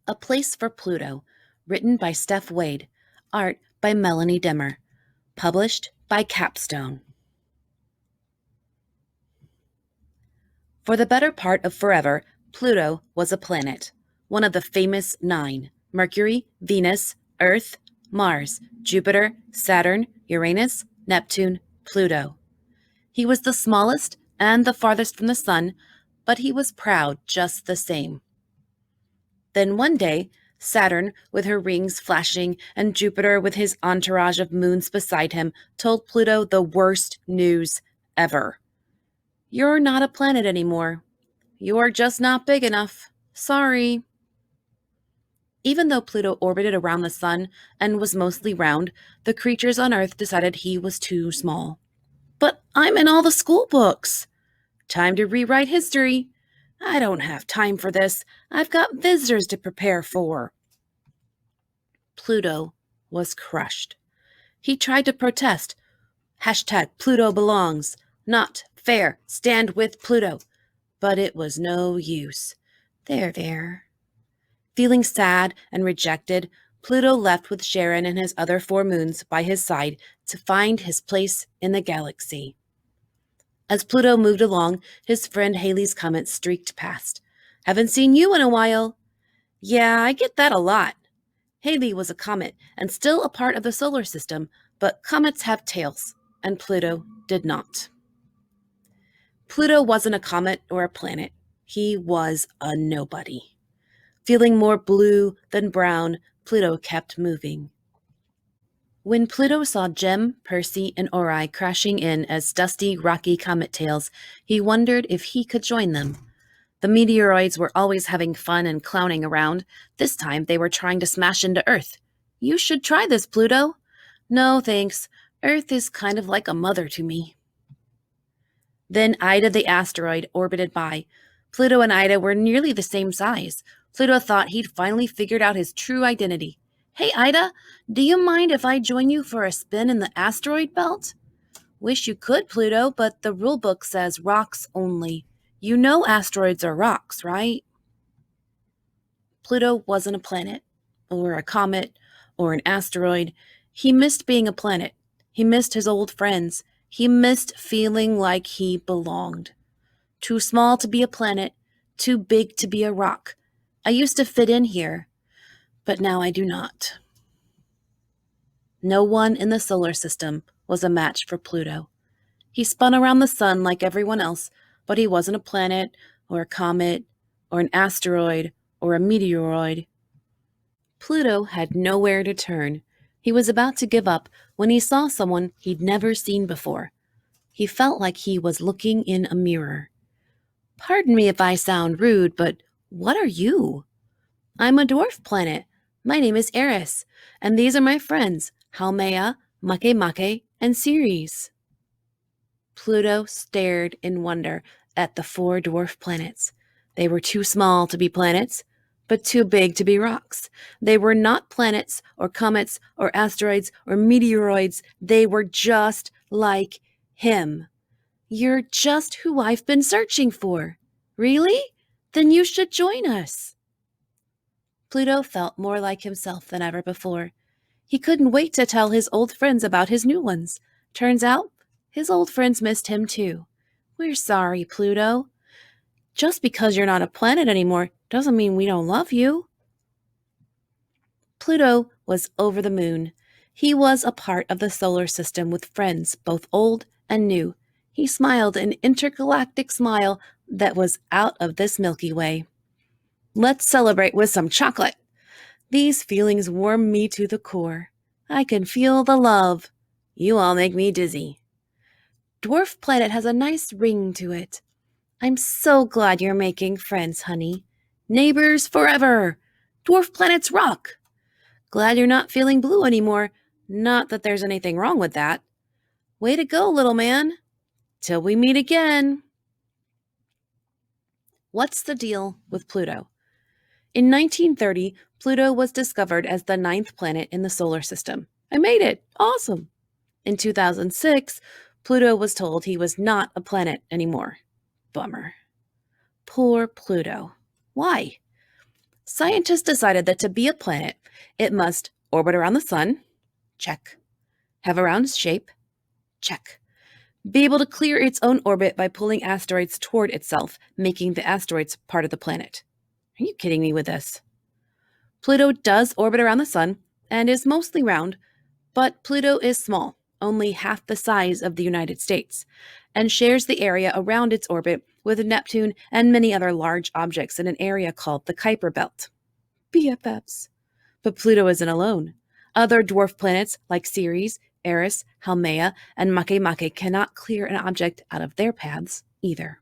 A Place for Pluto, written by Steph Wade, art by Melanie Dimmer, published by Capstone. For the better part of forever, Pluto was a planet, one of the famous 9: Mercury, Venus, Earth, Mars, Jupiter, Saturn, Uranus, Neptune, Pluto. He was the smallest and the farthest from the sun, but he was proud just the same. Then one day, Saturn, with her rings flashing, and Jupiter, with his entourage of moons beside him, told Pluto the worst news ever. You're not a planet anymore. You're just not big enough. Sorry. Even though Pluto orbited around the sun and was mostly round, the creatures on Earth decided he was too small. But I'm in all the school books. Time to rewrite history. I don't have time for this. I've got visitors to prepare for. Pluto was crushed. He tried to protest. #Pluto belongs. Not fair. Stand with Pluto. But it was no use. There. Feeling sad and rejected, Pluto left with Charon and his other 4 moons by his side to find his place in the galaxy. As Pluto moved along, his friend Halley's comet streaked past. Haven't seen you in a while. Yeah, I get that a lot. Halley was a comet and still a part of the solar system, but comets have tails, and Pluto did not. Pluto wasn't a comet or a planet. He was a nobody. Feeling more blue than brown, Pluto kept moving. When Pluto saw Gem, Percy, and Ori crashing in as dusty, rocky comet tails, he wondered if he could join them. The meteoroids were always having fun and clowning around. This time they were trying to smash into Earth. You should try this, Pluto. No, thanks. Earth is kind of like a mother to me. Then Ida the asteroid orbited by. Pluto and Ida were nearly the same size. Pluto thought he'd finally figured out his true identity. Hey, Ida, do you mind if I join you for a spin in the asteroid belt? Wish you could, Pluto, but the rulebook says rocks only. You know asteroids are rocks, right? Pluto wasn't a planet, or a comet, or an asteroid. He missed being a planet. He missed his old friends. He missed feeling like he belonged. Too small to be a planet, too big to be a rock. I used to fit in here, but now I do not. No one in the solar system was a match for Pluto. He spun around the sun like everyone else, but he wasn't a planet, or a comet, or an asteroid, or a meteoroid. Pluto had nowhere to turn. He was about to give up when he saw someone he'd never seen before. He felt like he was looking in a mirror. Pardon me if I sound rude, but what are you? I'm a dwarf planet. My name is Eris, and these are my friends, Haumea, Makemake, and Ceres. Pluto stared in wonder at the 4 dwarf planets. They were too small to be planets, but too big to be rocks. They were not planets or comets or asteroids or meteoroids. They were just like him. You're just who I've been searching for. Really? Then you should join us. Pluto felt more like himself than ever before. He couldn't wait to tell his old friends about his new ones. Turns out, his old friends missed him too. We're sorry, Pluto. Just because you're not a planet anymore doesn't mean we don't love you. Pluto was over the moon. He was a part of the solar system with friends, both old and new. He smiled an intergalactic smile that was out of this Milky Way. Let's celebrate with some chocolate. These feelings warm me to the core. I can feel the love. You all make me dizzy. Dwarf Planet has a nice ring to it. I'm so glad you're making friends, honey. Neighbors forever. Dwarf Planets rock. Glad you're not feeling blue anymore. Not that there's anything wrong with that. Way to go, little man. Till we meet again. What's the deal with Pluto? In 1930, Pluto was discovered as the 9th planet in the solar system. I made it! Awesome! In 2006, Pluto was told he was not a planet anymore. Bummer. Poor Pluto. Why? Scientists decided that to be a planet, it must orbit around the sun, check. Have a round shape, check. Be able to clear its own orbit by pulling asteroids toward itself, making the asteroids part of the planet. Are you kidding me with this? Pluto does orbit around the sun and is mostly round, but Pluto is small, only half the size of the United States, and shares the area around its orbit with Neptune and many other large objects in an area called the Kuiper Belt. BFFs. But Pluto isn't alone. Other dwarf planets like Ceres, Eris, Haumea, and Makemake cannot clear an object out of their paths either.